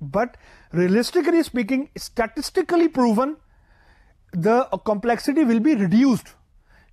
but realistically speaking, statistically proven, the complexity will be reduced,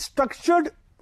structured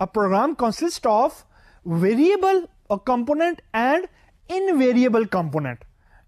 a program consists of variable component and invariable component.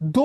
2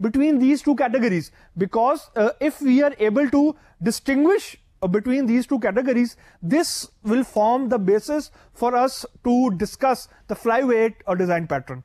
between these 2 categories, because if we are able to distinguish between these 2 categories, this will form the basis for us to discuss the flyweight or design pattern.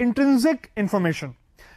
intrinsic information.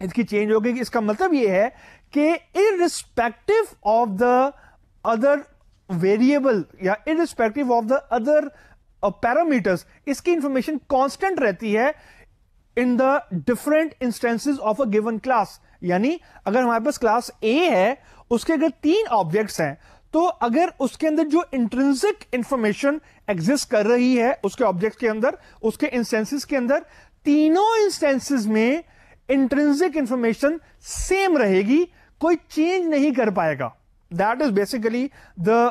اس کی change ہو گئی. اس کا مطلب یہ ہے کہ irrespective of the other variable یا irrespective of the other parameters, اس کی information constant رہتی ہے in the different instances of a given class. یعنی اگر ہمارے پاس کلاس A ہے, اس کے اگر 3 آبجیکٹس ہیں, تو اگر اس کے اندر جو انٹرنسک انفارمیشن ایگزسٹ کر رہی ہے اس کے آبجیکٹ کے اندر, اس کے انسٹینسز کے اندر, تینوں انسٹینسز میں انٹرنسک انفارمیشن سیم رہے گی, کوئی چینج نہیں کر پائے گا. That is basically the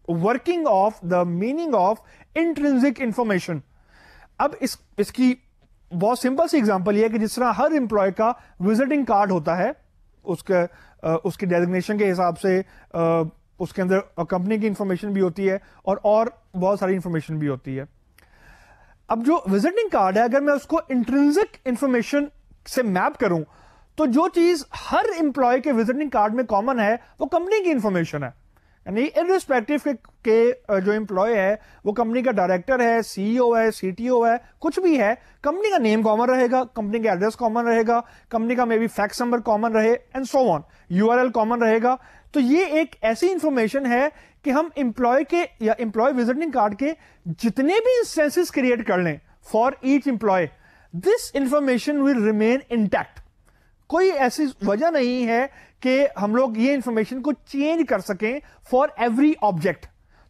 working of the meaning of intrinsic information. اب اس کی بہت سمپل سی ایگزامپل یہ ہے کہ جس طرح ہر امپلائی کا وزٹنگ کارڈ ہوتا ہے, اس کی ڈیزگنیشن کے حساب سے اس کے اندر کمپنی کی انفارمیشن بھی ہوتی ہے اور بہت ساری انفارمیشن بھی ہوتی ہے. اب جو وزٹنگ کارڈ ہے, اگر میں اس کو انٹرنسک انفارمیشن سے میپ کروں تو جو چیز ہر امپلائی کے وزٹنگ کارڈ میں کامن ہے وہ کمپنی کی انفارمیشن ہے. یعنی ارسپیکٹو کہ جو امپلائی ہے وہ کمپنی کا ڈائریکٹر ہے, سی ای او ہے, سی ٹی او ہے, کچھ بھی ہے, کمپنی کا نیم کامن رہے گا, کمپنی کا ایڈریس کامن رہے گا, کمپنی کا may be fax number common رہے and so on, U R L common رہے گا. تو یہ ایک ایسی انفارمیشن ہے کہ ہم امپلائی کے یا امپلائی وزٹنگ کارڈ کے جتنے بھی انسٹینسز کریٹ کر لیں for each employee, this information will remain intact. کوئی ایسی وجہ نہیں ہے کہ ہم لوگ یہ انفارمیشن کو چینج کر سکیں فار ایوری آبجیکٹ.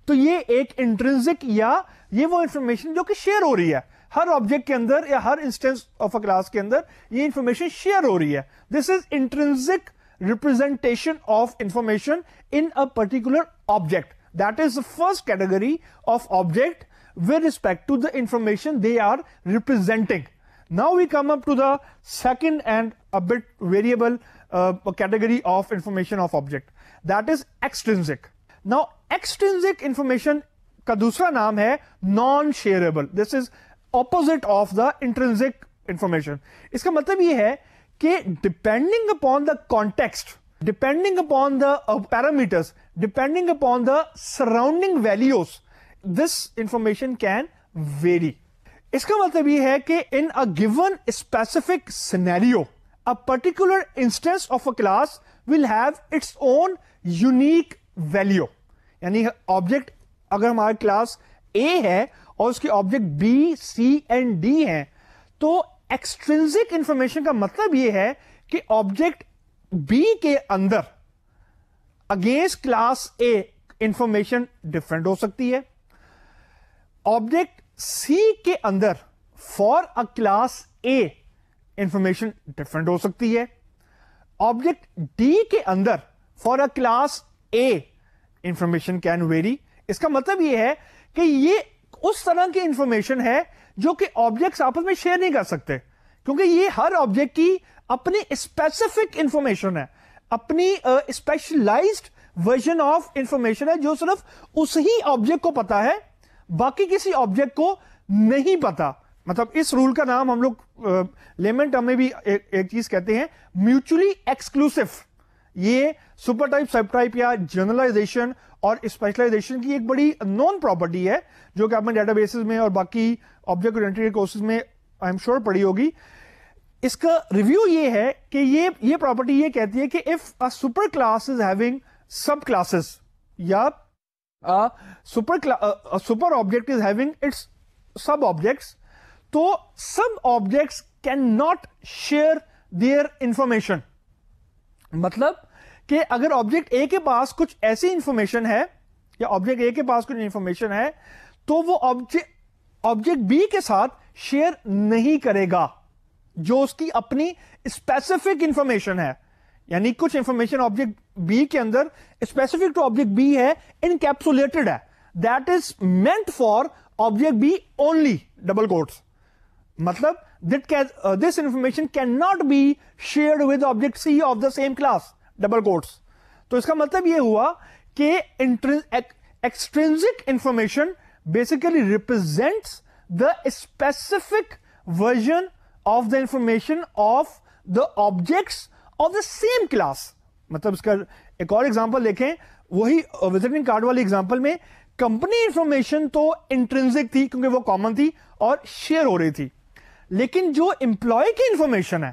تو یہ ایک انٹرنسک یا یہ وہ انفارمیشن جو کہ شیئر ہو رہی ہے ہر آبجیکٹ کے اندر یا ہر انسٹنس آف اے کلاس کے اندر, یہ انفارمیشن شیئر ہو رہی ہے. دس از intrinsic representation of information in a particular object. That is the first category of object with respect to the information they are representing. Now we come up to the second and a bit variable category of information of object. That is extrinsic. Now extrinsic information کا دوسرا نام ہے non-shareable. This is opposite of the intrinsic information. اس کا مطلب یہ ہے کہ depending upon the context, depending upon the parameters, depending upon the surrounding values, this information can vary. اس کا مطلب یہ ہے کہ in a given specific scenario a particular instance of a class will have its own unique value. یعنی object اگر ہمارا class A ہے اور اس کے object B, C and D ہیں, تو ایکسٹرنسک انفارمیشن کا مطلب یہ ہے کہ آبجیکٹ B کے اندر against class A information different ہو سکتی ہے, آبجیکٹ C کے اندر for a class A information different ہو سکتی ہے, آبجیکٹ D کے اندر for a class A information can vary. اس کا مطلب یہ ہے کہ یہ اس طرح کی انفارمیشن ہے جو کہ آبجیکٹس آپس میں شیئر نہیں کر سکتے, کیونکہ یہ ہر آبجیکٹ کی اپنی اسپیسیفک انفارمیشن ہے, اپنی اسپیشلائزڈ ورژن آف انفارمیشن ہے جو صرف اس ہی آبجیکٹ کو پتا ہے, باقی کسی آبجیکٹ کو نہیں پتا. مطلب اس رول کا نام ہم لوگ لیمن ٹرم میں بھی ایک چیز کہتے ہیں میوچلی ایکسکلوسیو. یہ سپر ٹائپ, سب ٹائپ یا جنرلائزیشن اور اسپیشلائزیشن کی ایک بڑی نون پراپرٹی ہے جو کہ آپ نے ڈیٹا بیسز میں اور باقی آبجیکٹ اورینٹیڈ کورسز میں آئی ایم شیور پڑھی ہوگی. اس کا ریویو یہ ہے کہ یہ پراپرٹی یہ کہتی ہے کہ if a superclass is having subclasses یا super object is having its sub objects, تو sub objects can not share their information. مطلب کہ اگر آبجیکٹ اے کے پاس کچھ ایسی انفارمیشن ہے یا آبجیکٹ اے کے پاس کچھ انفارمیشن ہے تو وہ آبجیکٹ بی کے ساتھ شیئر نہیں کرے گا جو اس کی اپنی اسپیسیفک انفارمیشن ہے. یعنی کچھ انفارمیشن آبجیکٹ بی کے اندر اسپیسیفک ٹو آبجیکٹ بی ہے, انکیپسولیٹڈ ہے, that is meant for object B only, double quotes. مطلب this information cannot be shared with object C of the same class, double quotes. تو اس کا مطلب یہ ہوا کہ extrinsic information basically represents the specific version of the information of the objects of the same class. مطلب اس کا ایک اور ایگزامپل دیکھیں, وہی وزٹنگ کارڈ والی ایگزامپل میں کمپنی انفارمیشن تو انٹرنسک تھی کیونکہ وہ کامن تھی اور شیئر ہو رہی تھی, لیکن جو امپلائی کی انفارمیشن ہے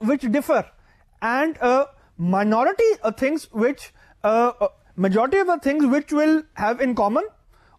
which differ and minority things which majority of the things which will have in common,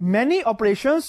many operations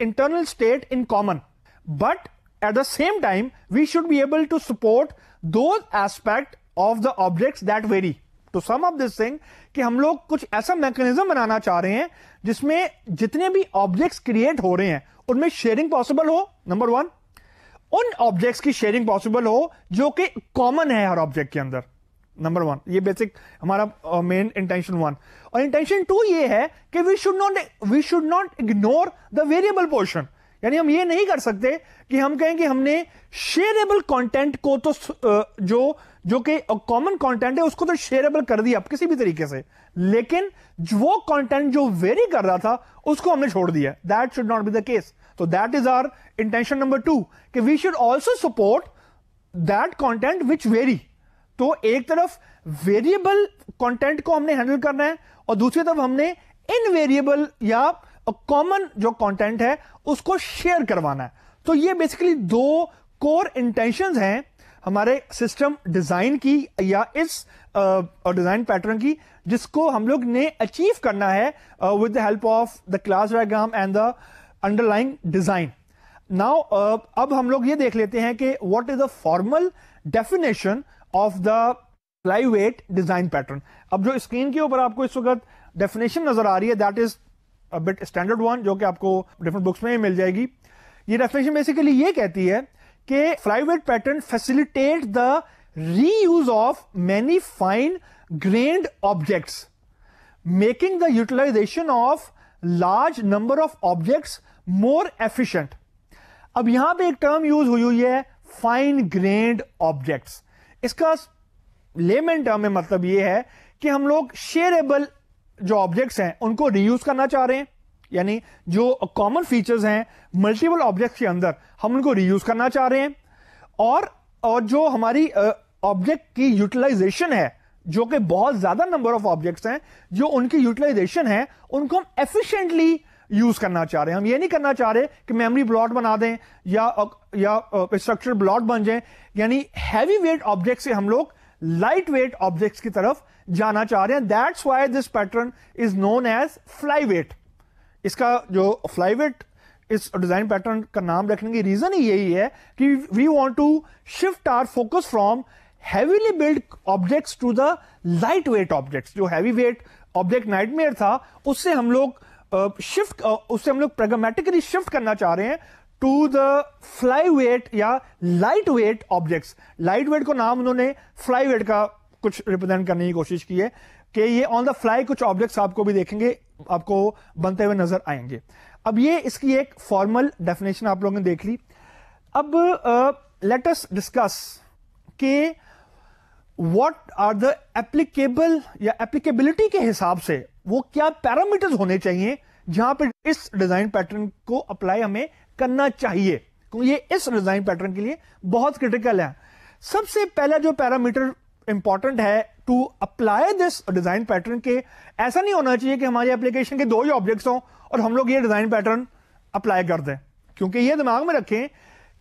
internal state in common, but at the same time we should be able to support those aspects of the objects that vary. To sum up this thing کہ ہم لوگ کچھ ایسا mechanism بنانا چاہ رہے ہیں جس میں جتنے بھی آبجیکٹس کریٹ ہو رہے ہیں ان میں شیئرنگ پاسبل ہو. نمبر 1, ان آبجیکٹس کی شیئرنگ پاسبل ہو جو کہ کامن ہے ہر آبجیکٹ کے اندر. نمبر 1, یہ بیسک ہمارا مین انٹینشن 1. اور انٹینشن 2 یہ ہے کہ we should not ignore the variable portion. یعنی ہم یہ نہیں کر سکتے کہ ہم کہیں کہ ہم نے شیئربل کانٹینٹ کو تو جو کہ کامن کانٹینٹ ہے اس کو تو شیئربل کر دیا کسی بھی طریقے سے, لیکن وہ کانٹینٹ جو ویری کر رہا تھا اس کو ہم نے چھوڑ دیا. That should not be the case. تو that is our intention number 2 کہ we should also support that content which vary. تو ایک طرف ویریبل کانٹینٹ کو ہم نے ہینڈل کرنا ہے اور دوسری طرف ہم نے ان ویریبل یا کامن جو کانٹینٹ ہے اس کو شیئر کروانا ہے. تو یہ بیسیکلی 2 کور انٹینشنز ہیں ہمارے سسٹم ڈیزائن کی یا اس ڈیزائن پیٹرن کی, جس کو ہم لوگ نے اچیو کرنا ہے with the help of the class diagram and the underlying design. Now اب ہم لوگ یہ دیکھ لیتے ہیں کہ what is the formal definition of the flyweight design pattern. اب جو اسکرین کے اوپر آپ کو اس وقت ڈیفینیشن نظر آ رہی ہے that is but standard one, جو کہ آپ کو ڈفرنٹ بکس میں مل جائے گی. یہ ڈیفینیشن بیسیکلی یہ کہتی ہے کہ flyweight pattern facilitate the reuse of many fine grained objects making the utilization of large number of objects more efficient. اب یہاں پہ ایک ٹرم یوز ہوئی ہے فائن گرینڈ آبجیکٹس. اس کا لیمن ٹرم میں مطلب یہ ہے کہ ہم لوگ شیئربل جو آبجیکٹس ہیں ان کو ری یوز کرنا چاہ رہے ہیں. یعنی جو کامن فیچرز ہیں ملٹیپل آبجیکٹس کے اندر ہم ان کو ری یوز کرنا چاہ رہے ہیں, اور جو ہماری آبجیکٹ کی یوٹیلائزیشن ہے جو کہ بہت زیادہ نمبر آف آبجیکٹس ہیں جو ان کی یوٹیلائزیشن ہے ان کو ہم ایفیشینٹلی یوز کرنا چاہ رہے ہیں. ہم یہ نہیں کرنا چاہ رہے کہ میموری بلاٹ بنا دیں یا اسٹرکچر بلاٹ بن جائیں. یعنی ہیوی ویٹ آبجیکٹ سے ہم لوگ لائٹ ویٹ آبجیکٹس کی طرف جانا چاہ رہے ہیں. That's why this pattern is known as flyweight. اس کا جو فلائی ویٹ اس ڈیزائن پیٹرن کا نام رکھنے کی ریزن ہی یہی ہے کہ we want to shift our focus from heavily build objects to the lightweight objects. جو heavyweight object nightmare تھا اس سے ہم لوگ پریگمیٹکلی شفٹ کرنا چاہ رہے ہیں ٹو دا فلائی ویٹ یا light weight objects. Light weight کو نام انہوں نے فلائی ویٹ کا کچھ ریپرزینٹ کرنے کی کوشش کی ہے کہ یہ آن دا فلائی کچھ آبجیکٹس آپ کو بھی دیکھیں گے, آپ کو بنتے ہوئے نظر آئیں گے. اب یہ اس کی ایک فارمل ڈیفینیشن آپ لوگوں نے دیکھ لی. اب لیٹ اس ڈسکس کہ واٹ آر دا ایپلیکیبل یا ایپلیکیبلٹی کے حساب سے وہ کیا پیرامیٹرز ہونے چاہیے جہاں پہ اس ڈیزائن پیٹرن کو اپلائی ہمیں کرنا چاہیے, کیونکہ یہ اس ڈیزائن پیٹرن کے لیے بہت کرٹیکل ہے. سب سے پہلا جو پیرامیٹر امپورٹنٹ ہے to apply this design pattern کے, ایسا نہیں ہونا چاہیے کہ ہماری اپلیکیشن کے 2 ہی آبجیکٹس ہوں اور ہم لوگ یہ ڈیزائن پیٹرن اپلائی کر دیں. کیونکہ یہ دماغ میں رکھیں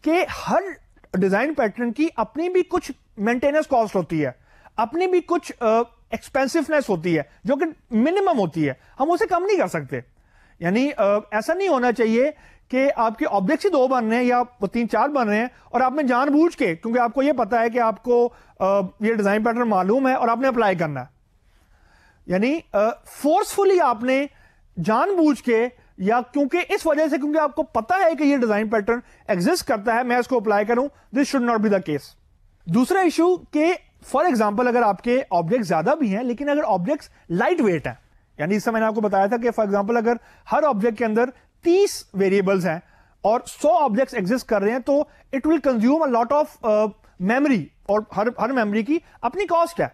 کہ ہر ڈیزائن پیٹرن کی اپنی بھی کچھ مینٹیننس کاسٹ ہوتی ہے, اپنی بھی کچھ ایکسپینسونیس ہوتی ہے جو کہ منیمم ہوتی ہے, ہم اسے کم نہیں کر سکتے. یعنی ایسا نہیں ہونا چاہیے کہ آپ کے آبجیکٹس ہی 2 بن رہے ہیں یا 3-4 بن رہے ہیں اور آپ نے جان بوجھ کے, کیونکہ آپ کو یہ پتا ہے کہ آپ کو یہ ڈیزائن پیٹرن معلوم ہے اور آپ نے اپلائی کرنا ہے, یعنی فورسفلی آپ نے جان بوجھ کے یا کیونکہ اس وجہ سے کیونکہ آپ کو پتا ہے کہ یہ ڈیزائن پیٹرن ایگزسٹ کرتا ہے میں اس کو اپلائی کروں, this should not be the case. دوسرا ایشو کہ فار ایگزامپل اگر آپ کے آبجیکٹ زیادہ بھی ہیں لیکن اگر آبجیکٹس لائٹ ویٹ ہیں, یعنی اس سے میں نے آپ کو بتایا تھا کہ فار ایگزامپل اگر ہر آبجیکٹ کے اندر 30 ویریبلز ہیں اور 100 آبجیکٹس ایگزسٹ کر رہے ہیں تو it will consume a lot of memory, اور ہر میموری کی اپنی کاسٹ ہے.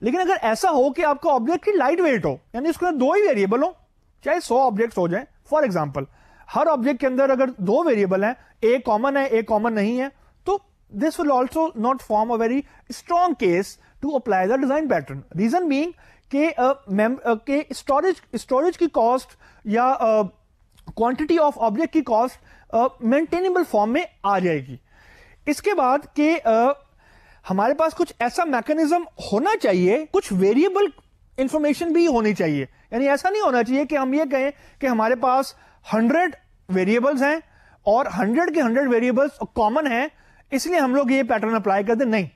لیکن اگر ایسا ہو کہ آپ کا آبجیکٹ کی لائٹ ویٹ ہو, یعنی اس کے اندر 2 ہی ویریبل ہوں, چاہے 100 آبجیکٹس ہو جائیں, فار ایگزامپل ہر آبجیکٹ کے اندر اگر 2 ویریبل ہیں, ایک کامن ہے ایک کامن نہیں ہے, تو this will also not form a very strong case to apply the design pattern. Reason being کہ اسٹوریج کی کاسٹ یا کوانٹٹی آف آبجیکٹ کی کاسٹ مینٹینیبل فارم میں آ جائے گی. اس کے بعد کہ ہمارے پاس کچھ ایسا میکنزم ہونا چاہیے, کچھ ویریبل انفارمیشن بھی ہونی چاہیے. یعنی ایسا نہیں ہونا چاہیے کہ ہم یہ کہیں کہ ہمارے پاس 100 ویریبلز ہیں اور 100 کے 100 ویریبلز کامن ہیں اس لیے ہم لوگ یہ پیٹرن اپلائی کر دیں. نہیں,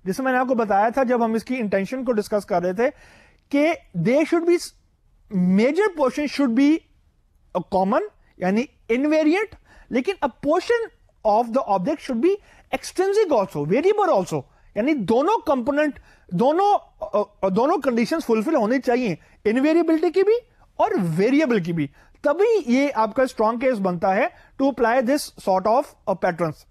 جسے میں نے آپ کو بتایا تھا جب ہم اس کی انٹینشن کو ڈسکس کر رہے تھے کہ they should be major portion should be common یعنی انویریئنٹ, لیکن a portion of the object should be extrinsic also, variable also, یعنی دونوں کمپوننٹ دونوں کنڈیشنز فلفل ہونی چاہیے, انویریبلٹی کی بھی اور ویریبل کی بھی, تبھی یہ آپ کا اسٹرانگ کیس بنتا ہے to apply this sort of patterns.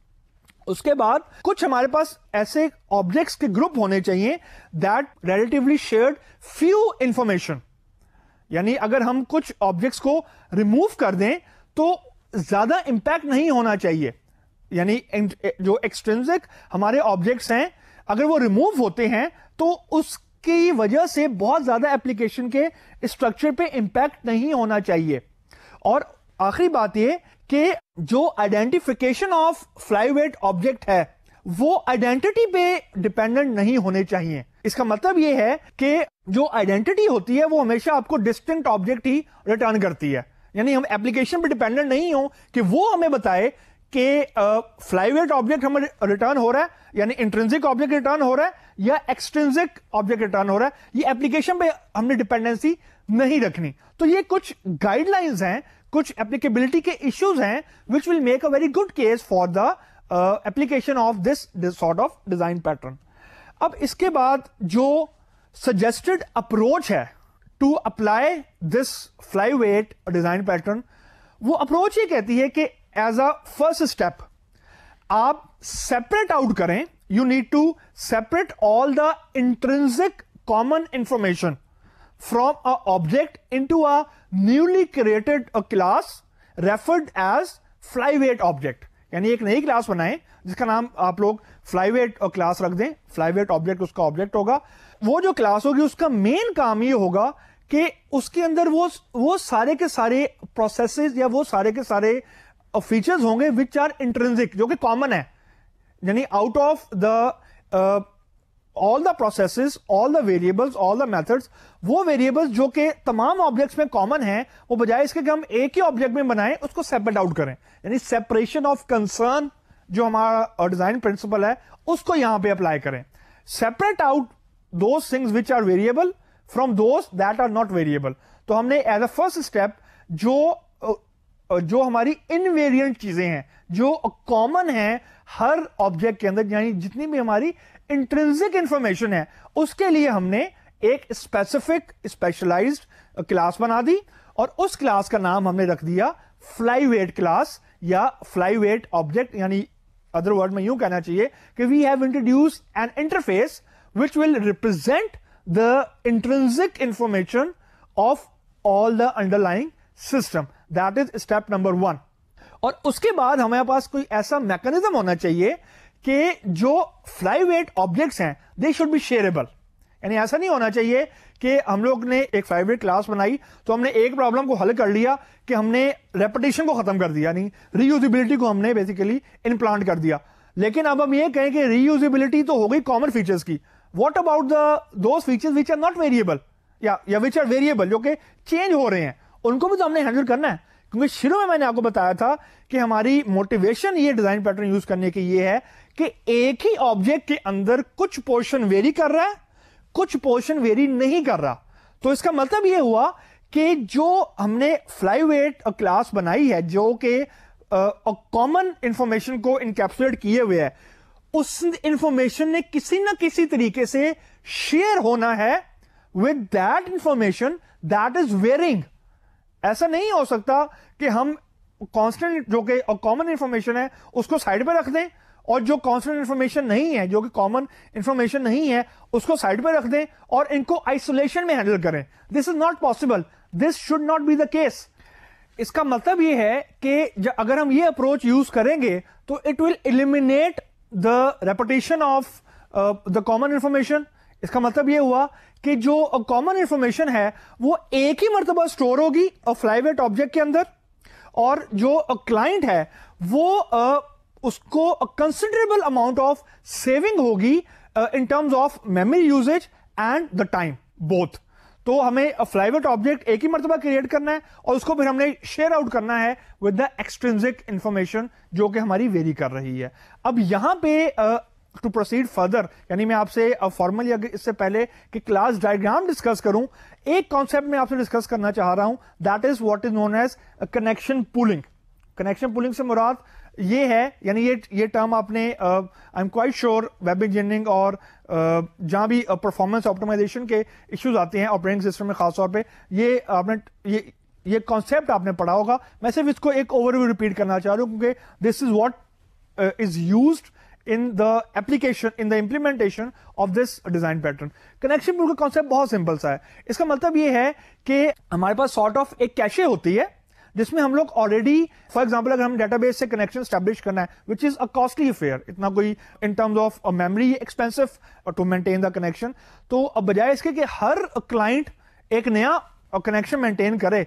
اس کے بعد کچھ ہمارے پاس ایسے آبجیکٹس کے گروپ ہونے چاہیے that relatively shared few information, یعنی اگر ہم کچھ آبجیکٹس کو ریموو کر دیں تو زیادہ امپیکٹ نہیں ہونا چاہیے, یعنی جو ایکسٹرینزک ہمارے آبجیکٹس ہیں اگر وہ ریموو ہوتے ہیں تو اس کی وجہ سے بہت زیادہ ایپلیکیشن کے اسٹرکچر پہ امپیکٹ نہیں ہونا چاہیے. اور آخری بات یہ کہ جو identification of flyweight object ہے وہ آئیڈینٹی پہ ڈیپینڈنٹ نہیں ہونے چاہیے. اس کا مطلب یہ ہے کہ جو آئیڈینٹی ہوتی ہے وہ ہمیشہ آپ کو ڈسٹنکٹ آبجیکٹ ہی ریٹرن کرتی ہے, یعنی ہم ایپلیکیشن پہ ڈیپینڈنٹ نہیں ہوں کہ وہ ہمیں بتائے کہ فلائی ویٹ آبجیکٹ ہمیں ریٹرن ہو رہا ہے یعنی انٹرنسک آبجیکٹ ریٹرن ہو رہا ہے یا ایکسٹرنسک آبجیکٹ ریٹرن ہو رہا ہے. یہ ایپلیکیشن پہ ہم نے ڈیپینڈنسی نہیں رکھنی. تو یہ کچھ گائیڈ لائنز ہیں, کچھ ایپلیکیبلٹی کے ایشوز ہیں which will make a very good case for the application of this sort of design pattern. اب اس کے بعد جو suggested approach ہے to apply this flyweight design pattern, وہ اپروچ یہ کہتی ہے کہ ایز اے فرسٹ اسٹیپ آپ سیپریٹ آؤٹ کریں, you need to separate all the intrinsic common information from a object into a newly created a class referred as flyweight object. یعنی ایک نئی کلاس بنائیں جس کا نام آپ لوگ flyweight کلاس رکھ دیں. flyweight object اس کا آبجیکٹ ہوگا. وہ جو کلاس ہوگی اس کا مین کام یہ ہوگا کہ اس کے اندر وہ سارے کے سارے پروسیسز یا وہ سارے کے سارے فیچرز ہوں گے which are intrinsic, جو کہ کامن ہے, یعنی out of the all the processes, all the variables, all the methods, وہ variables جو کہ تمام آبجیکٹس میں کامن ہیں, وہ بجائے اس کے کہ ہم ایک ہی آبجیکٹ میں بنائیں اس کو سیپریٹ آؤٹ کریں. یعنی سیپریشن آف کنسرن جو ہمارا ڈیزائن پرنسپل ہے اس کو یہاں پہ اپلائی کریں. Separate out those things which are variable from those that are not variable. تو ہم نے ایز اے فرسٹ اسٹیپ جو ہماری انویریئنٹ چیزیں ہیں جو کامن ہیں ہر آبجیکٹ کے اندر, یعنی جتنی بھی ہماری انٹرنسک انفارمیشن ہے اس کے لیے ہم نے ایک اسپیسیفک اسپیشلائزڈ کلاس بنا دی اور اس کلاس کا نام ہم نے رکھ دیا فلائی ویٹ کلاس یا فلائی ویٹ آبجیکٹ. یعنی ادر ورڈ میں یوں کہنا چاہیے کہ we have introduce an interface which will represent the intrinsic information of all the underlying system. That is step number 1. اور اس کے بعد ہمارے پاس کوئی ایسا میکنزم ہونا چاہیے کہ جو فلائی ویٹ آبجیکٹس ہیں دے شوڈ بی شیئربل. یعنی ایسا نہیں ہونا چاہیے کہ ہم لوگ نے ایک فلائی ویٹ کلاس بنائی تو ہم نے ایک پرابلم کو حل کر لیا کہ ہم نے ریپیٹیشن کو ختم کر دیا, یعنی ری یوزیبلٹی کو ہم نے بیسیکلی انپلانٹ کر دیا. لیکن اب ہم یہ کہیں کہ ری یوزیبلٹی تو ہو گئی کامن فیچرز کی, what about those features which are not variable یا وچ آر ویریبل, جو کہ چینج ہو رہے ہیں, ان کو بھی تو ہم نے ہینڈل کرنا ہے. کیونکہ شروع میں نے آپ کو بتایا تھا کہ ہماری موٹیویشن یہ ڈیزائن پیٹرن یوز کرنے کی یہ ہے کہ ایک ہی آبجیکٹ کے اندر کچھ پورشن ویری کر رہا ہے, کچھ پورشن ویری نہیں کر رہا. تو اس کا مطلب یہ ہوا کہ جو ہم نے فلائی ویٹ کلاس بنائی ہے جو کہ کامن انفارمیشن کو انکیپسولیٹ کیے ہوئے ہے, اس انفارمیشن نے کسی نہ کسی طریقے سے شیئر ہونا ہے with that information that is varying. ایسا نہیں ہو سکتا کہ ہم کانسٹنٹ جو کہ کامن انفارمیشن ہے اس کو سائڈ پہ رکھ دیں اور جو کانسٹنٹ انفارمیشن نہیں ہے, جو کہ کامن انفارمیشن نہیں ہے, اس کو سائڈ پہ رکھ دیں اور ان کو آئسولیشن میں ہینڈل کریں. This is not possible, this should not be the case. اس کا مطلب یہ ہے کہ اگر ہم یہ اپروچ یوز کریں گے تو it will eliminate the repetition of the common information. اس کا مطلب یہ ہوا کہ جو کامن انفارمیشن ہے وہ ایک ہی مرتبہ اسٹور ہوگی فلائی ویٹ آبجیکٹ کے اندر, اور جو کلائنٹ ہے وہ اس کو کنسیڈریبل اماؤنٹ آف سیونگ ہوگی ان terms of memory usage and the time both. تو ہمیں فلائی ویٹ آبجیکٹ ایک ہی مرتبہ کریٹ کرنا ہے اور اس کو پھر ہم نے شیئر آؤٹ کرنا ہے ود دا ایکسٹرنسک انفارمیشن جو کہ ہماری ویری کر رہی ہے. اب یہاں پہ ٹو پروسیڈ فردر، یعنی میں آپ سے فارملی اگر اس سے پہلے کہ کلاس ڈائیگرام ڈسکس کروں، ایک کانسیپٹ میں آپ سے ڈسکس کرنا چاہ رہا ہوں، that is what is known as connection pooling. Connection pooling سے مراد یہ ہے، یعنی یہ ٹرم آپ نے I am quite sure web engineering اور جہاں بھی پرفارمنس آپٹیمائزیشن کے ایشوز آتے ہیں آپریٹنگ سسٹم میں خاص طور پہ، یہ آپ نے یہ کانسیپٹ آپ نے پڑھا ہوگا. میں صرف اس کو ایک اوور ویو ریپیٹ کرنا چاہ رہا ہوں کیونکہ this is what is used in the application, in the implementation of this design pattern. Connection pool کا concept بہت سمپل سا ہے. اس کا مطلب یہ ہے کہ ہمارے پاس sort of ایک کیشے ہوتی ہے جس میں ہم لوگ آلریڈی فار ایگزامپل اگر ہم ڈیٹا بیس سے کنیکشن اسٹیبلش کرنا ہے which is a costly affair, اتنا کوئی in terms of memory expensive to maintain the connection, تو اب بجائے اس کے کہ ہر کلائنٹ ایک نیا کنیکشن مینٹین کرے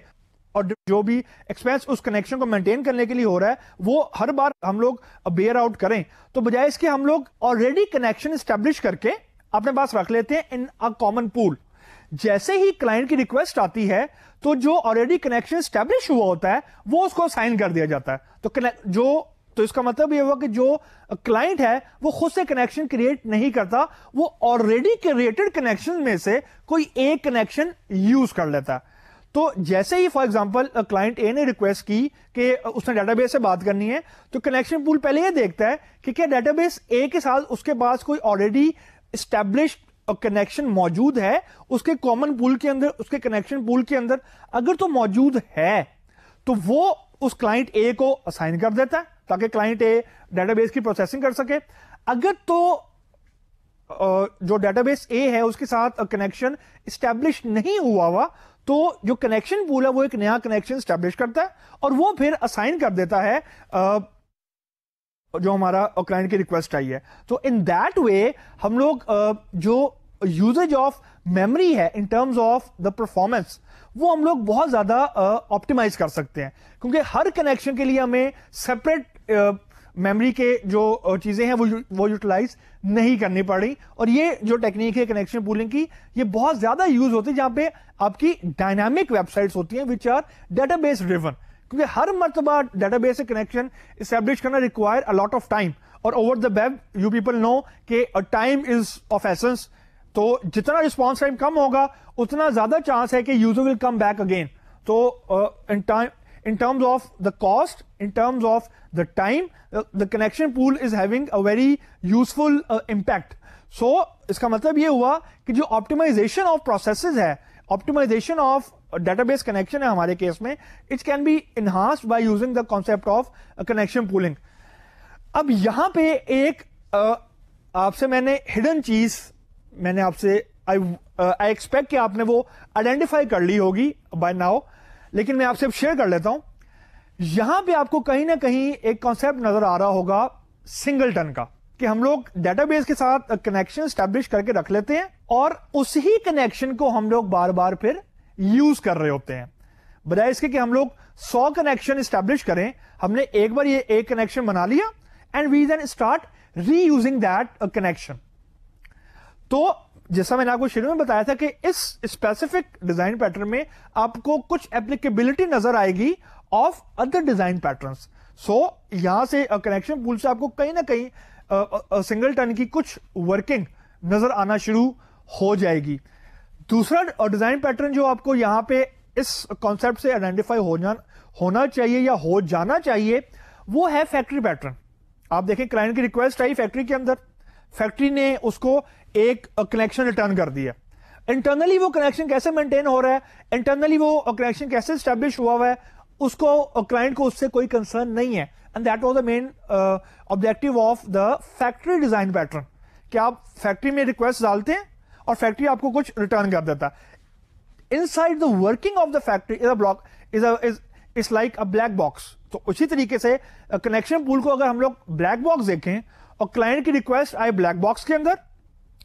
اور جو بھی ایکسپینس اس کنیکشن کو مینٹین کرنے کے لیے ہو رہا ہے وہ ہر بار ہم لوگ بیئر آؤٹ کریں، تو بجائے اس کے ہم لوگ آلریڈی کنیکشن اسٹیبلش کر کے اپنے پاس رکھ لیتے ہیں ان ا کامن پول. جیسے ہی کلائنٹ کی ریکویسٹ آتی ہے تو جو آلریڈی کنیکشن اسٹیبلش ہوا ہوتا ہے وہ اس کو سائن کر دیا جاتا ہے. تو اس کا مطلب یہ ہوا کہ جو کلائنٹ ہے وہ خود سے کنیکشن کریٹ نہیں کرتا، وہ آلریڈی کریٹڈ کنیکشن میں سے کوئی ایک کنیکشن یوز کر لیتا ہے. تو جیسے ہی فار ایگزامپل کلائنٹ اے نے ریکویسٹ کی کہ اس نے ڈیٹا بیس سے بات کرنی ہے، تو کنیکشن پول پہلے یہ دیکھتا ہے کہ کیا ڈیٹا بیس اے کے ساتھ اس کے پاس کوئی آلریڈی اسٹیبلشڈ کنیکشن موجود ہے اس کے کامن پول کے اندر، اس کے کنیکشن پول کے اندر. اگر تو موجود ہے تو وہ اس کلائنٹ اے کو اسائن کر دیتا ہے تاکہ کلائنٹ اے ڈیٹا بیس کی پروسیسنگ کر سکے. اگر تو جو ڈیٹا بیس اے ہے اس کے ساتھ کنیکشن اسٹیبلش نہیں ہوا تو جو کنیکشن پول ہے وہ ایک نیا کنیکشن اسٹیبلش کرتا ہے اور وہ پھر اسائن کر دیتا ہے جو ہمارا کلائنٹ کی ریکویسٹ آئی ہے. تو ان دیٹ وے ہم لوگ جو یوزیج آف میموری ہے ان ٹرمز آف دا پرفارمنس وہ ہم لوگ بہت زیادہ آپٹیمائز کر سکتے ہیں، کیونکہ ہر کنیکشن کے لیے ہمیں سیپریٹ میموری کے جو چیزیں ہیں وہ یوٹیلائز نہیں کرنی پڑی. اور یہ جو ٹیکنیک ہے کنیکشن پولنگ کی یہ بہت زیادہ یوز ہوتی ہے جہاں پہ آپ کی ڈائنامک ویب سائٹس ہوتی ہیں which are database driven, کیونکہ ہر مرتبہ ڈیٹا بیس سے کنیکشن اسٹیبلش کرنا require a lot of time, اور over the web you people know کہ ٹائم از آف ایسنس. تو جتنا رسپانس ٹائم کم ہوگا اتنا زیادہ چانس ہے کہ user will come back again. تو in terms of the cost, in terms of the time, the connection pool is having a very useful impact. So اس کا مطلب یہ ہوا کہ جو optimization of processes ہے، optimization of database connection ہے ہمارے کیس میں، it can be enhanced by using the concept of connection pooling. اب یہاں پہ ایک آپ سے میں نے hidden چیز میں نے آپ سے I expect کہ آپ نے وہ آئیڈینٹیفائی کر لی ہوگی by now، لیکن میں آپ سے شیئر کر لیتا ہوں. یہاں پہ آپ کو کہیں نہ کہیں ایک کانسیپٹ نظر آ رہا ہوگا سنگلٹن کا، کہ ہم لوگ ڈیٹا بیس کے ساتھ کنیکشن اسٹیبلش کر کے رکھ لیتے ہیں اور اسی کنیکشن کو ہم لوگ بار بار پھر یوز کر رہے ہوتے ہیں، بجائے اس کے کہ ہم لوگ 100 کنیکشن اسٹیبلش کریں. ہم نے ایک بار یہ ایک کنیکشن بنا لیا and we then start reusing that connection. تو جیسا میں نے آپ کو شروع میں بتایا تھا کہ اس اسپیسیفک ڈیزائن پیٹرن میں آپ کو کچھ اپلیکیبلٹی نظر آئے گی آف ادر ڈیزائن پیٹرنس. سو یہاں سے کنیکشن پول سے آپ کو کہیں نہ کہیں سنگلٹن کی کچھ ورکنگ نظر آنا شروع ہو جائے گی. دوسرا ڈیزائن پیٹرن جو آپ کو یہاں پہ اس کانسیپٹ سے آئیڈینٹیفائی ہونا چاہیے یا ہو جانا چاہیے وہ ہے فیکٹری پیٹرن. آپ دیکھیں کلائنٹ کی ریکویسٹ آئی فیکٹری کے اندر، فیکٹری نے اس کو ایک کنیکشن ریٹرن کر دیا. انٹرنلی وہ کنیکشن کیسے مینٹین ہو رہا ہے، انٹرنلی وہ کنیکشن کیسے اسٹیبلش ہوا ہے، اس کو کلائنٹ کو اس سے کوئی کنسرن نہیں ہے. And that was the main objective of the factory design pattern کہ آپ فیکٹری میں ریکویسٹ ڈالتے ہیں اور فیکٹری آپ کو کچھ ریٹرن کر دیتا ہے. Inside the working of the factory is like a black box. تو اسی طریقے سے کنیکشن پول کو اگر ہم لوگ بلیک باکس دیکھیں اور کلائنٹ کی ریکویسٹ آئے بلیک باکس کے اندر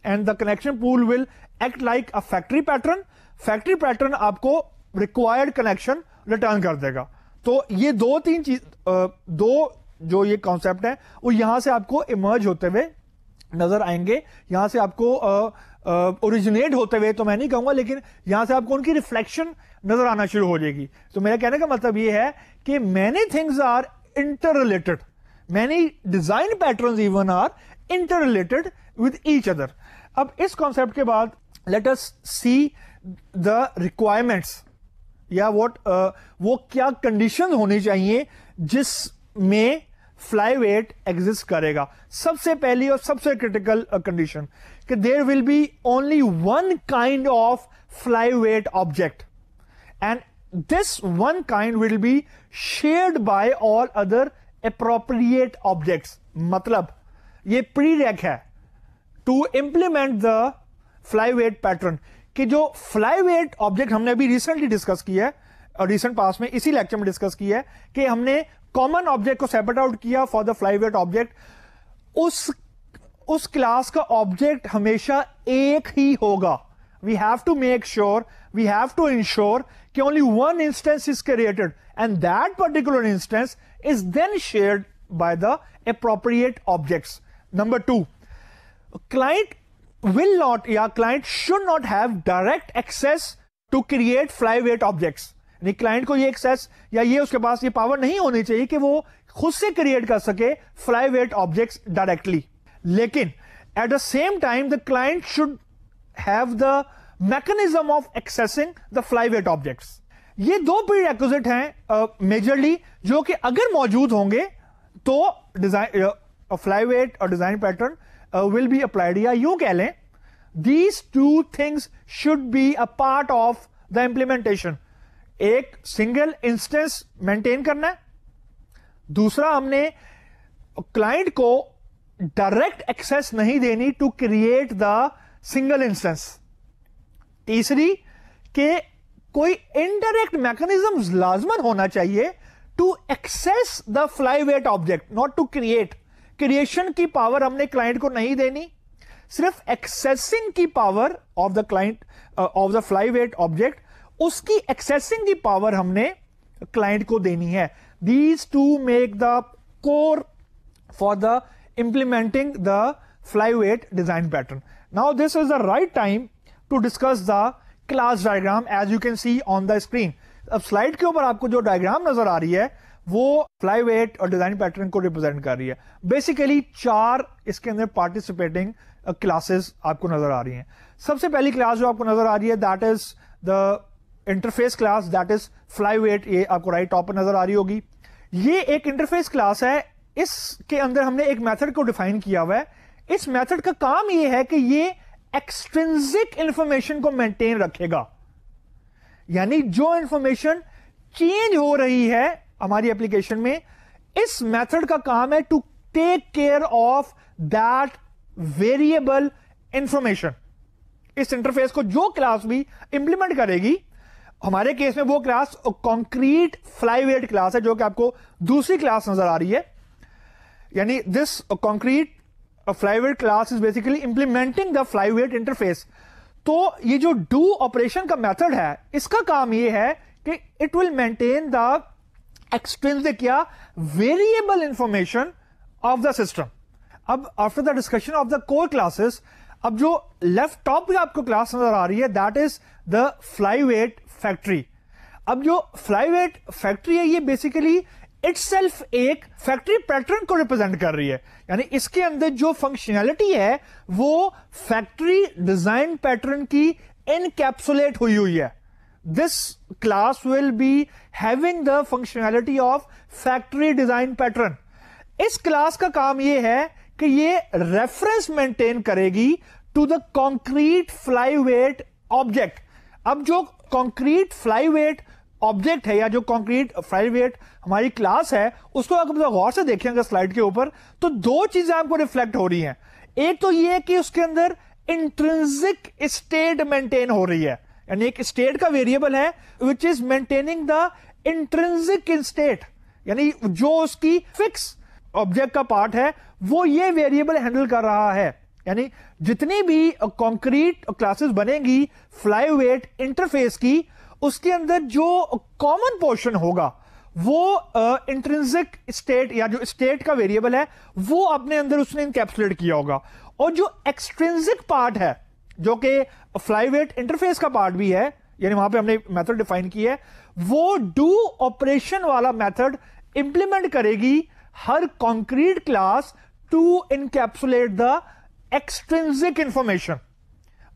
and the connection pool will act like a factory pattern. Factory pattern آپ کو ریکوائرڈ کنیکشن ریٹرن کر دے گا. تو یہ دو جو یہ کانسیپٹ ہے وہ یہاں سے آپ کو ایمرج ہوتے ہوئے نظر آئیں گے، یہاں سے آپ کو اوریجنیٹ ہوتے ہوئے تو میں نہیں کہوں گا، لیکن یہاں سے آپ کو ان کی ریفلیکشن نظر آنا شروع ہو جائے گی. تو میرا کہنے کا مطلب یہ ہے کہ many things are interrelated, many design patterns even are interrelated with each other. اب اس کانسیپٹ کے بعد let us see the requirements یا وہ کیا کنڈیشن ہونی چاہیے جس میں فلائی ویٹ ایگزسٹ کرے گا. سب سے پہلی اور سب سے کریٹیکل کنڈیشن کہ there will be only one kind of flyweight object and this one kind will be shared by all other appropriate objects. مطلب یہ پری ریک ہے to implement the flyweight pattern کہ جو flyweight object ہم نے ابھی recently discuss کیا ہے اور ریسنٹ پاس میں اسی لیکچر میں ڈسکس کیا ہے کہ ہم نے کامن آبجیکٹ کو سیپریٹ آؤٹ کیا for the flyweight object. اس کلاس کا آبجیکٹ ہمیشہ ایک ہی ہوگا. We have to make sure, we have to ensure کہ only one instance is created and that particular instance is then shared by the appropriate objects. Number 2, client will not یا client should not have direct access to create flyweight objects. یعنی client کو یہ access یا یہ اس کے پاس یہ power نہیں ہونی چاہیے کہ وہ خود سے کریٹ کر سکے فلائی ویٹ آبجیکٹس ڈائریکٹلی. لیکن at the same time the client should have the mechanism of accessing the flyweight objects. یہ دو پری ریکوزٹ ہیں میجرلی جو کہ اگر موجود ہوں گے تو ڈیزائن فلائی ویٹ اور design pattern will be applied. یا یوں کہہ لیں these two things should be a part of the implementation. ایک سنگل انسٹنس مینٹین کرنا ہے, دوسرا ہم نے کلائنٹ کو ڈائریکٹ ایکسس نہیں دینی to create the single instance. تیسری کہ کوئی انڈائریکٹ میکنیزم لازمن ہونا چاہیے to access the flyweight object, not to create. Creation کی پاور ہم نے کلائنٹ کو نہیں دینی, صرف ایکسیسنگ کی power of the client of the flyweight object, اس کی ایکسیسنگ کی پاور ہم نے کلائنٹ کو دینی ہے. These two make the core for the implementing the flyweight design pattern. Now this is the right time to discuss the class diagram as you can see on the screen. اب slide کے اوپر آپ کو جو diagram نظر آ رہی ہے وہ فلائی ویٹ اور ڈیزائن پیٹرن کو ریپرزینٹ کر رہی ہے. بیسیکلی 4 اس کے اندر پارٹیسپیٹنگ کلاسز آپ کو نظر آ رہی ہیں. سب سے پہلی کلاس جو آپ کو نظر آ رہی ہے that is the interface class, that is flyweight. یہ آپ کو رائٹ ٹاپ پر نظر آ رہی ہوگی. یہ ایک انٹرفیس کلاس ہے. اس کے اندر ہم نے ایک میتھڈ کو ڈیفائن کیا ہوا ہے. اس میتھڈ کا کام یہ ہے کہ یہ ایکسٹرنزک انفارمیشن کو مینٹین رکھے گا, یعنی جو انفارمیشن چینج ہو رہی ہے ہماری اپلیکیشن میں, اس میتھڈ کا کام ہے to take care of that variable information. اس انٹرفیس کو جو کلاس بھی امپلیمنٹ کرے گی, ہمارے کیس میں وہ class concrete flyweight class ہے جو کہ آپ کو دوسری کلاس نظر آ رہی ہے. یعنی this concrete flyweight class is basically implementing the flyweight interface. تو یہ جو ڈو آپریشن کا میتھڈ ہے اس کا کام یہ ہے کہ it will maintain the extrinsic یا variable information of the system. اب after the discussion of the core classes, اب جو لیفٹ ٹاپ پہ آپ کو کلاس نظر آ رہی ہے that is the flyweight factory. اب جو فلائی ویٹ فیکٹری ہے یہ بیسیکلی اٹ سیلف ایک فیکٹری پیٹرن کو ریپرزینٹ کر رہی ہے. یعنی اس کے اندر جو فنکشنالٹی ہے وہ فیکٹری ڈیزائن پیٹرن کی انکیپسولیٹ ہوئی ہے. This class will be having the functionality of factory design pattern. اس کلاس کا کام یہ ہے کہ یہ ریفرنس مینٹین کرے گی to the concrete flyweight object. اب جو کانکریٹ فلائی ویٹ آبجیکٹ ہے یا جو کانکریٹ فلائی ویٹ ہماری کلاس ہے اس کو اگر غور سے دیکھیں گے سلائڈ کے اوپر تو 2 چیزیں آپ کو ریفلیکٹ ہو رہی ہیں. ایک تو یہ کہ اس کے اندر انٹرنزک اسٹیٹ مینٹین ہو رہی ہے, یعنی ایک اسٹیٹ کا ویریبل ہے which is maintaining the intrinsic state, یعنی جو اس کی فکس آبجیکٹ کا پارٹ ہے وہ یہ ویریبل ہینڈل کر رہا ہے. یعنی جتنی بھی کانکریٹ کلاسز بنے گی فلائی ویٹ انٹرفیس کی, اس کے اندر جو کامن پورشن ہوگا وہ انٹرنزک اسٹیٹ یا جو اسٹیٹ کا ویریبل ہے وہ اپنے اندر اس نے انکیپسولیٹ کیا ہوگا, اور جو ایکسٹرنزک پارٹ ہے جو کہ فلائی ویٹ انٹرفیس کا پارٹ بھی ہے, یعنی وہاں پہ ہم نے میتھڈ ڈیفائن کی ہے, وہ ڈو آپریشن والا میتھڈ امپلیمنٹ کرے گی ہر concrete class to encapsulate the extrinsic information.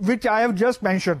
which I have just mentioned,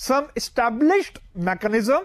some established mechanism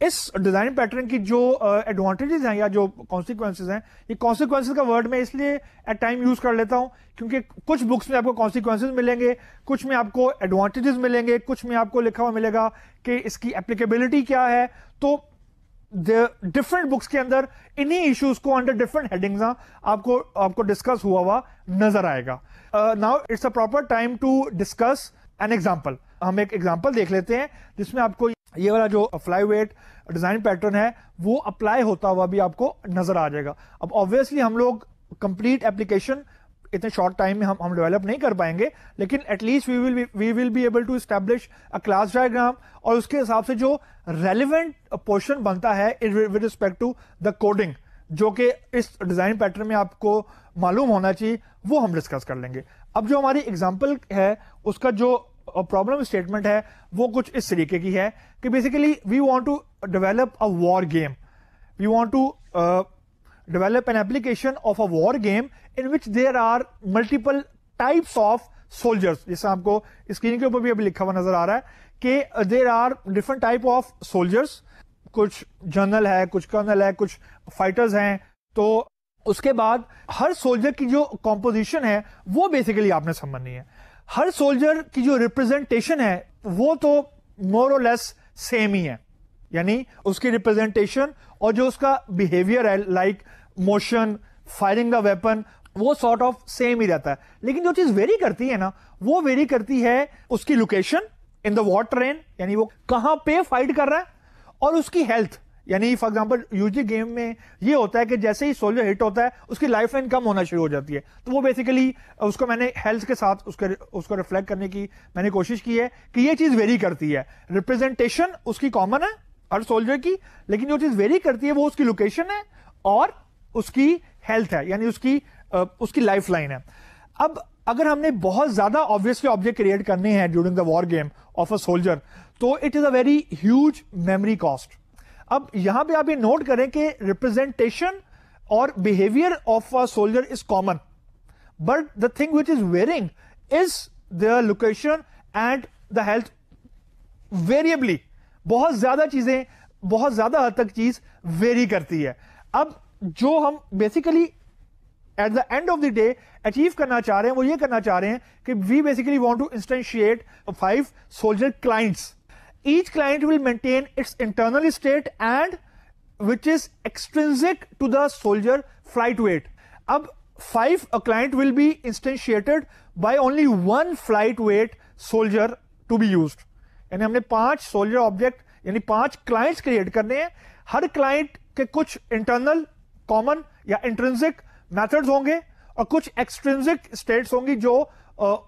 us design pattern کی جو ایڈوانٹیجز ہیں یا جو کانسیکوینسز ہیں, یہ کانسیکوینسز کا ورڈ میں اس لیے ایٹ ٹائم یوز کر لیتا ہوں کیونکہ کچھ بکس میں آپ کو کانسیکوینسز ملیں گے, کچھ میں آپ کو ایڈوانٹیجز ملیں گے, کچھ میں آپ کو لکھا ہوا ملے گا کہ اس کی اپلیکیبلٹی کیا ہے. تو ڈفرنٹ بکس کے اندر انہی ایشوز کو انڈر ڈفرنٹ ہیڈنگز آپ کو ڈسکس ہوا نظر آئے گا. Now it's a proper time to discuss an example. ہم ایک ایگزامپل دیکھ لیتے ہیں جس میں آپ کو یہ والا جو فلائی ویٹ ڈیزائن پیٹرن ہے وہ اپلائی ہوتا ہوا بھی آپ کو نظر آ جائے گا. اب آبویسلی ہم لوگ کمپلیٹ ایپلیکیشن اتنے شارٹ ٹائم میں ہم ڈیولپ نہیں کر پائیں گے, لیکن at least we will be able to establish a class diagram, اور اس کے حساب سے جو ریلیونٹ پورشن بنتا ہے with respect to the coding جو کہ اس ڈیزائن پیٹرن میں آپ کو معلوم ہونا چاہیے وہ ہم ڈسکس کر لیں گے. اب جو ہماری ایگزامپل ہے اس کا جو پرابلم اسٹیٹمنٹ ہے وہ کچھ اس طریقے کی ہے کہ basically we want to develop a war game, we want to develop an application of a war game in which there are multiple types of soldiers. جیسے آپ کو اسکرین کے اوپر بھی ابھی لکھا ہوا نظر آ رہا ہے کہ there are different type of soldiers, کچھ جنرل ہے, کچھ کرنل ہے, کچھ فائٹرز ہیں. تو اس کے بعد ہر سولجر کی جو کمپوزیشن ہے وہ بیسیکلی آپ نے سمجھنی ہے. ہر سولجر کی جو ریپرزینٹیشن ہے وہ تو مور اور لیس سیم ہی ہے, یعنی اس کی ریپرزینٹیشن اور جو اس کا بیہیویئر ہے لائک موشن, فائرنگ دا ویپن, وہ سارٹ آف سیم ہی رہتا ہے. لیکن جو چیز ویری کرتی ہے نا وہ ویری کرتی ہے اس کی location in the war train, یعنی وہ کہاں پہ فائٹ کر رہا ہے, اور اس کی ہیلتھ, یعنی فار ایگزامپل یوزلی گیم میں یہ ہوتا ہے کہ جیسے ہی سولجر ہٹ ہوتا ہے اس کی لائف لائن کم ہونا شروع ہو جاتی ہے. تو وہ بیسیکلی اس کو میں نے ہیلتھ کے ساتھ اس کو ریفلیکٹ کرنے کی میں نے کوشش کی ہے کہ یہ چیز ویری کرتی ہے. ریپرزینٹیشن اس کی کامن ہے ہر سولجر کی, لیکن جو چیز ویری کرتی ہے وہ اس کی لوکیشن ہے اور اس کی ہیلتھ ہے, یعنی اس کی لائف لائن ہے. اب اگر ہم نے بہت زیادہ آبویسلی آبجیکٹ کریٹ کرنے ہیں during the war game of a soldier تو it is a very huge memory cost. اب یہاں پہ آپ یہ نوٹ کریں کہ ریپرزینٹیشن اور behaviour of a soldier is common, but the thing which is varying is the location and the health variably. بہت زیادہ چیزیں, بہت زیادہ حد تک چیز ویری کرتی ہے. اب جو ہم basically at the end of the day achieve کرنا چاہ رہے ہیں وہ یہ کرنا چاہ رہے ہیں کہ we basically want to instantiate 5 soldier clients. Each client will maintain its internal state and which is extrinsic to the soldier flyweight. اب 5 client will be instantiated by only 1 flight weight soldier to be used. یعنی ہم نے 5 soldier object یعنی 5 clients create کرنے ہیں. ہر client کے کچھ internal common یا انٹرنسک میتھڈز ہوں گے اور کچھ ایکسٹرنسک اسٹیٹس ہوں گی جو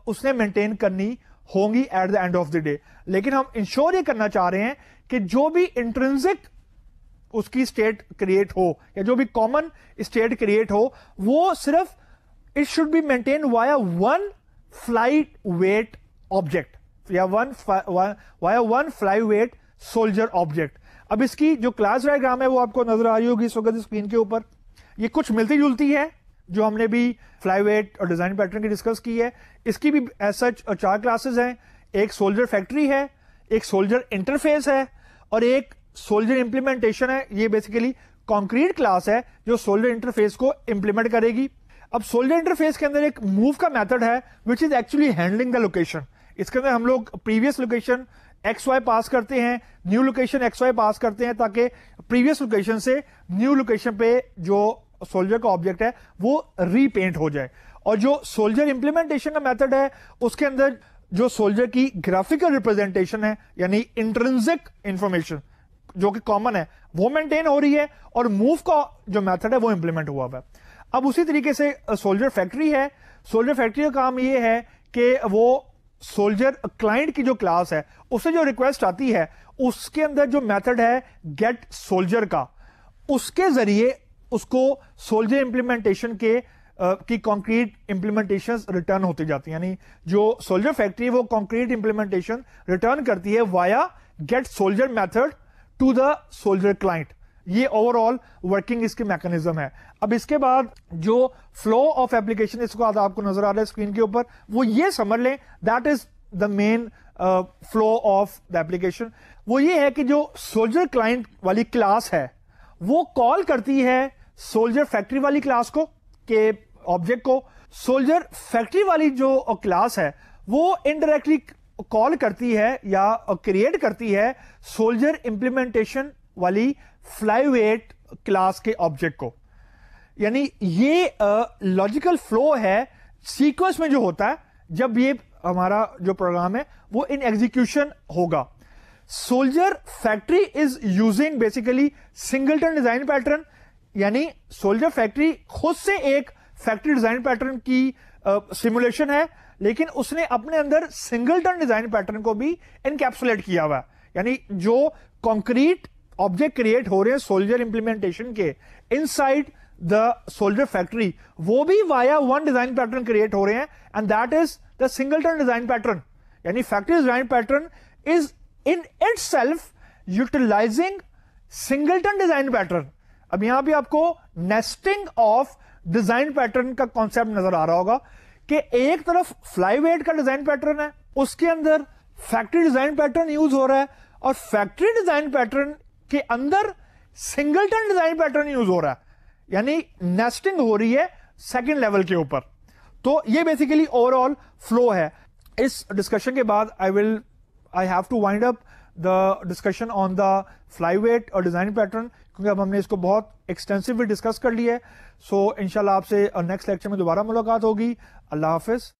اس نے مینٹین کرنی ہوں گی at the end of the day. لیکن ہم انشور یہ کرنا چاہ رہے ہیں کہ جو بھی انٹرنسک اس کی اسٹیٹ کریٹ ہو یا جو بھی کامن اسٹیٹ کریٹ ہو وہ صرف it should be maintain via 1 flight weight object یا via 1 flyweight soldier object. اب اس کی جو کلاس ڈائیگرام ہے وہ آپ کو نظر آ رہی ہوگی اس وقت اسکرین کے اوپر. یہ کچھ ملتی جلتی ہے جو ہم نے بھی فلائی ویٹ اور ڈیزائن پیٹرن کی ڈسکس کی ہے. اس کی بھی ایز سچ 4 کلاسز ہیں. ایک سولجر فیکٹری ہے, ایک سولجر انٹرفیس ہے اور ایک سولجر امپلیمنٹیشن ہے. یہ بیسیکلی کانکریٹ کلاس ہے جو سولجر انٹرفیس کو امپلیمنٹ کرے گی. اب سولجر انٹرفیس کے اندر ایک موو کا میتھڈ ہے which is actually handling the location. اس کے اندر ہم لوگ previous location X Y pass کرتے ہیں, new location X Y pass کرتے ہیں تاکہ پریویس لوکیشن سے نیو لوکیشن پہ جو سولجر کا آبجیکٹ ہے وہ ری پینٹ ہو جائے. اور جو سولجر امپلیمنٹیشن کا میتھڈ ہے اس کے اندر جو سولجر کی گرافیکل ریپرزینٹیشن ہے یعنی انٹرنسک انفارمیشن جو کہ کامن ہے وہ مینٹین ہو رہی ہے اور موو کا جو میتھڈ ہے وہ امپلیمنٹ ہوا ہوا ہے. اب اسی طریقے سے سولجر فیکٹری ہے. سولجر فیکٹری کا کام یہ ہے کہ وہ سولجر کلائنٹ کی جو کلاس ہے اسے جو ریکویسٹ آتی ہے اس کے اندر جو میتھڈ ہے گیٹ سولجر کا, اس کے ذریعے اس کو سولجر امپلیمنٹیشن کی کانکریٹ امپلیمنٹیشن ریٹرن ہوتی جاتی ہیں. یعنی جو سولجر فیکٹری وہ کانکریٹ امپلیمنٹیشن ریٹرن کرتی ہے via get soldier method to the soldier client. یہ اوور آل ورکنگ اس کی میکانزم ہے. اب اس کے بعد جو فلو آف ایپلیکیشن اس کو آپ کو نظر آ رہا ہے اسکرین کے اوپر وہ یہ سمجھ لیں that is the main flow of the application. وہ یہ ہے کہ جو سولجر کلائنٹ والی کلاس ہے وہ کال کرتی ہے سولجر فیکٹری والی کلاس کو کہ آبجیکٹ کو. سولجر فیکٹری والی جو کلاس ہے وہ انڈائریکٹلی کال کرتی ہے یا کریٹ کرتی ہے سولجر امپلیمنٹیشن والی فلائی ویٹ کلاس کے آبجیکٹ کو. یعنی یہ لاجیکل فلو ہے سیکوینس میں جو ہوتا ہے جب یہ ہمارا جو پروگرام ہے وہ ان ایگزیکیوشن ہوگا. Soldier factory is using basically singleton design pattern, یعنی سولجر فیکٹری خود سے ایک فیکٹری ڈیزائن پیٹرن کی سیمولیشن ہے, لیکن اس نے اپنے اندر سنگلٹن ڈیزائن پیٹرن کو بھی انکیپسولیٹ کیا ہوا ہے. یعنی جو کانکریٹ آبجیکٹ کریٹ ہو رہے ہیں سولجر امپلیمنٹیشن کے inside the soldier factory, وہ بھی via one design pattern create ہو رہے ہیں, and that is the singleton design pattern. یعنی factory design pattern is in itself utilizing singleton design pattern. اب یہاں پہ آپ کو نیسٹنگ آف ڈیزائن پیٹرن کا کانسیپٹ نظر آ رہا ہوگا کہ ایک طرف فلائی ویٹ کا ڈیزائن پیٹرن ہے, اس کے اندر فیکٹری ڈیزائن پیٹرن یوز ہو رہا ہے, اور فیکٹری ڈیزائن پیٹرن کے اندر سنگلٹن ڈیزائن پیٹرن یوز ہو رہا ہے. یعنی نیسٹنگ ہو رہی ہے سیکنڈ لیول کے اوپر. تو یہ بیسیکلی اوور آل فلو ہے. اس ڈسکشن کے بعد I have to wind up the discussion on the flyweight اور ڈیزائن پیٹرن, کیونکہ اب ہم نے اس کو بہت ایکسٹینسولی ڈسکس کر لیا ہے. سو انشاءاللہ آپ سے نیکسٹ لیکچر میں دوبارہ ملاقات ہوگی. اللہ حافظ.